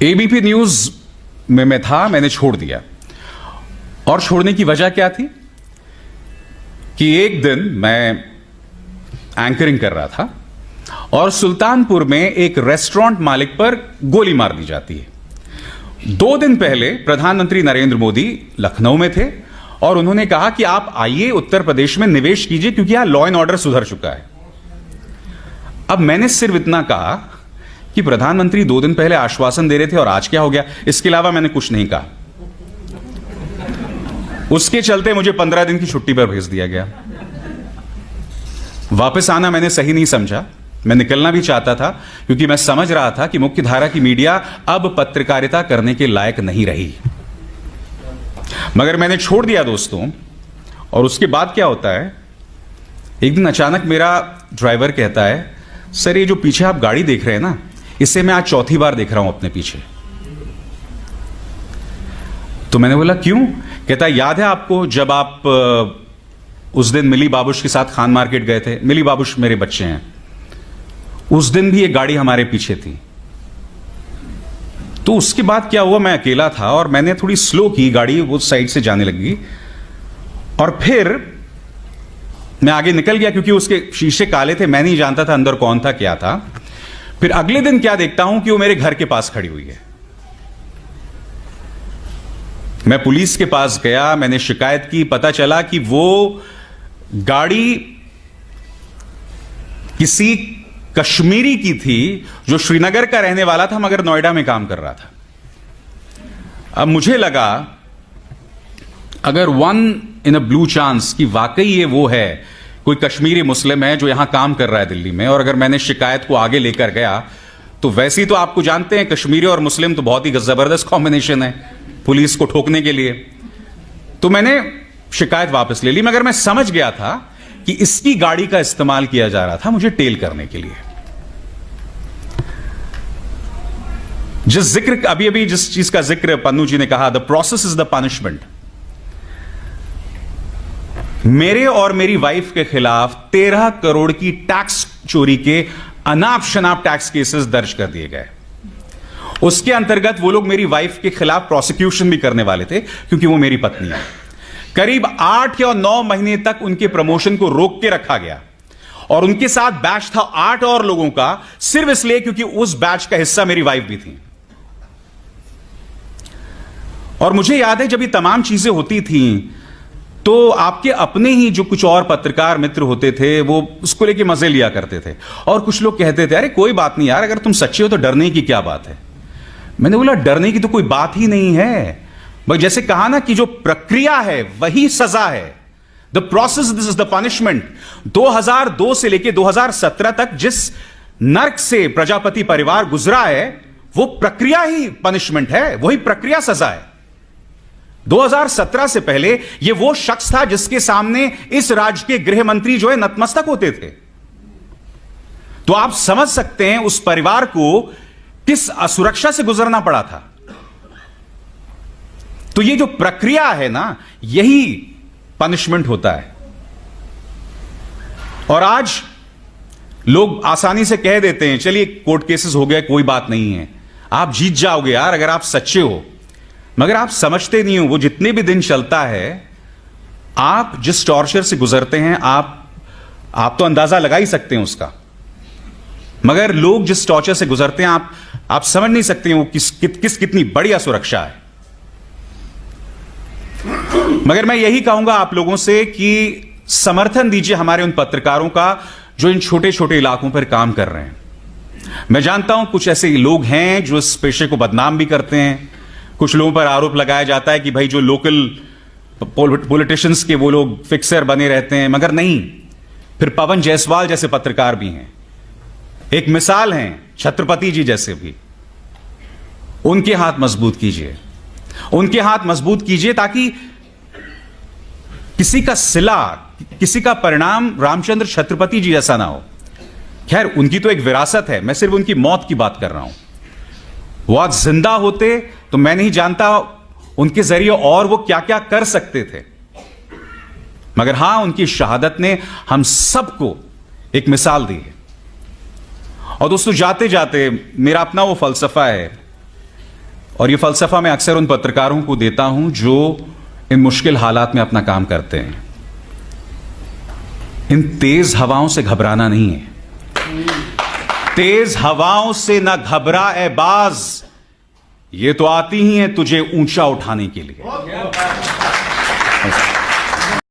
ABP news में मैं था, मैंने छोड़ दिया। और छोड़ने की वजह क्या थी कि एक दिन मैं एंकरिंग कर रहा था और सुल्तानपुर में एक रेस्टोरेंट मालिक पर गोली मार दी जाती है। 2 दिन पहले प्रधानमंत्री नरेंद्र मोदी लखनऊ में थे और उन्होंने कहा कि आप आइए उत्तर प्रदेश में निवेश कीजिए क्योंकि यहां लॉ एंड ऑर्डर सुधर चुका है। अब मैंने सिर्फ इतना कहा कि प्रधानमंत्री 2 दिन पहले आश्वासन दे रहे थे और आज क्या हो गया, इसके अलावा मैंने कुछ नहीं कहा। उसके चलते मुझे 15 दिन की छुट्टी पर भेज दिया गया। वापस आना मैंने सही नहीं समझा, मैं निकलना भी चाहता था क्योंकि मैं समझ रहा था कि मुख्य धारा की मीडिया अब पत्रकारिता करने के लायक नहीं रही। मगर मैंने छोड़ दिया दोस्तों। और उसके बाद क्या होता है, एक दिन अचानक मेरा ड्राइवर कहता है, सर ये जो पीछे आप गाड़ी देख रहे हैं ना, इसे मैं आज चौथी बार देख रहा हूं अपने पीछे। तो मैंने बोला क्यों? कहता है याद है आपको जब आप उस दिन मिली बाबूश के साथ खान मार्केट गए थे? मिली बाबूश मेरे बच्चे हैं। उस दिन भी एक गाड़ी हमारे पीछे थी। तो उसके बाद क्या हुआ, मैं अकेला था और मैंने थोड़ी स्लो की गाड़ी, वो साइड से जाने लगी और फिर मैं आगे निकल गया क्योंकि उसके शीशे काले थे, मैं नहीं जानता था अंदर कौन था क्या था। फिर अगले दिन क्या देखता हूं कि वो मेरे घर के पास खड़ी हुई है। मैं पुलिस के पास गया, मैंने शिकायत की, पता चला कि वो गाड़ी किसी कश्मीरी की थी जो श्रीनगर का रहने वाला था मगर नोएडा में काम कर रहा था। अब मुझे लगा अगर 1 इन अ ब्लू चांस कि वाकई ये वो है, कोई कश्मीरी मुस्लिम है जो यहां काम कर रहा है दिल्ली में, और अगर मैंने शिकायत को आगे लेकर गया तो वैसे ही तो आपको जानते हैं कश्मीरी और मुस्लिम तो बहुत ही जबरदस्त कॉम्बिनेशन है पुलिस को ठोकने के लिए। तो मैंने शिकायत वापस ले ली, मगर मैं समझ गया था कि इसकी गाड़ी का इस्तेमाल किया जा रहा था मुझे टेल करने के लिए। जिस चीज का जिक्र पन्नू जी ने कहा, the process is the punishment. मेरे और मेरी वाइफ के खिलाफ 13 करोड़ की टैक्स चोरी के अनाप शनाप टैक्स केसेस दर्ज कर दिए गए। उसके अंतर्गत वो लोग मेरी वाइफ के खिलाफ प्रोसिक्यूशन भी करने वाले थे क्योंकि वो मेरी पत्नी है। करीब 8 या 9 महीने तक उनके प्रमोशन को रोक के रखा गया और उनके साथ बैच था 8 और लोगों का, सिर्फ इसलिए क्योंकि उस बैच का हिस्सा मेरी वाइफ भी थी। और मुझे याद है जब ये तमाम चीजें होती थीं तो आपके अपने ही जो कुछ और पत्रकार मित्र होते थे वो उसको लेके मजे लिया करते थे और कुछ लोग कहते थे अरे कोई बात नहीं यार, अगर तुम सच्चे हो तो डरने की क्या बात है। मैंने बोला डरने की तो कोई बात ही नहीं है, भाई जैसे कहा ना कि जो प्रक्रिया है वही सजा है। The process this is the punishment. 2002 से लेके 2017 तक जिस नर्क से प्रजापति परिवार गुजरा है वो प्रक्रिया ही पनिशमेंट है, वही प्रक्रिया सजा है। 2017 से पहले यह वो शख्स था जिसके सामने इस राज्य के गृह मंत्री जो है नतमस्तक होते थे। तो आप समझ सकते हैं उस परिवार को किस असुरक्षा से गुजरना पड़ा था। तो ये जो प्रक्रिया है ना, यही पनिशमेंट होता है। और आज लोग आसानी से कह देते हैं चलिए कोर्ट केसेस हो गए, कोई बात नहीं है, आप जीत जाओगे यार अगर आप सच्चे हो। मगर आप समझते नहीं हो वो जितने भी दिन चलता है, आप जिस टॉर्चर से गुजरते हैं आप तो अंदाजा लगा ही सकते हैं उसका। मगर लोग जिस टॉर्चर से गुजरते हैं आप समझ नहीं सकते हैं वो कितनी बढ़िया सुरक्षा है। मगर मैं यही कहूंगा आप लोगों से कि समर्थन दीजिए हमारे उन पत्रकारों का जो इन छोटे छोटे इलाकों पर काम कर रहे हैं। मैं जानता हूं कुछ ऐसे लोग हैं जो इस पेशे को बदनाम भी करते हैं। कुछ लोगों पर आरोप लगाया जाता है कि भाई जो लोकल पॉलिटिशियंस के वो लोग फिक्सर बने रहते हैं, मगर नहीं। फिर पवन जायसवाल जैसे पत्रकार भी हैं, एक मिसाल हैं छत्रपति जी जैसे भी। उनके हाथ मजबूत कीजिए, उनके हाथ मजबूत कीजिए ताकि किसी का सिला, किसी का परिणाम रामचंद्र छत्रपति जी जैसा ना हो। खैर उनकी तो एक विरासत है, मैं सिर्फ उनकी मौत की बात कर रहा हूं। वो आज जिंदा होते तो मैं नहीं जानता उनके जरिए और वो क्या क्या कर सकते थे। मगर हां, उनकी शहादत ने हम सबको एक मिसाल दी है। और दोस्तों जाते जाते मेरा अपना वो फलसफा है और ये फलसफा मैं अक्सर उन पत्रकारों को देता हूं जो इन मुश्किल हालात में अपना काम करते हैं। इन तेज हवाओं से घबराना नहीं है। तेज हवाओं से ना घबरा ए बाज, ये तो आती ही है तुझे ऊंचा उठाने के लिए।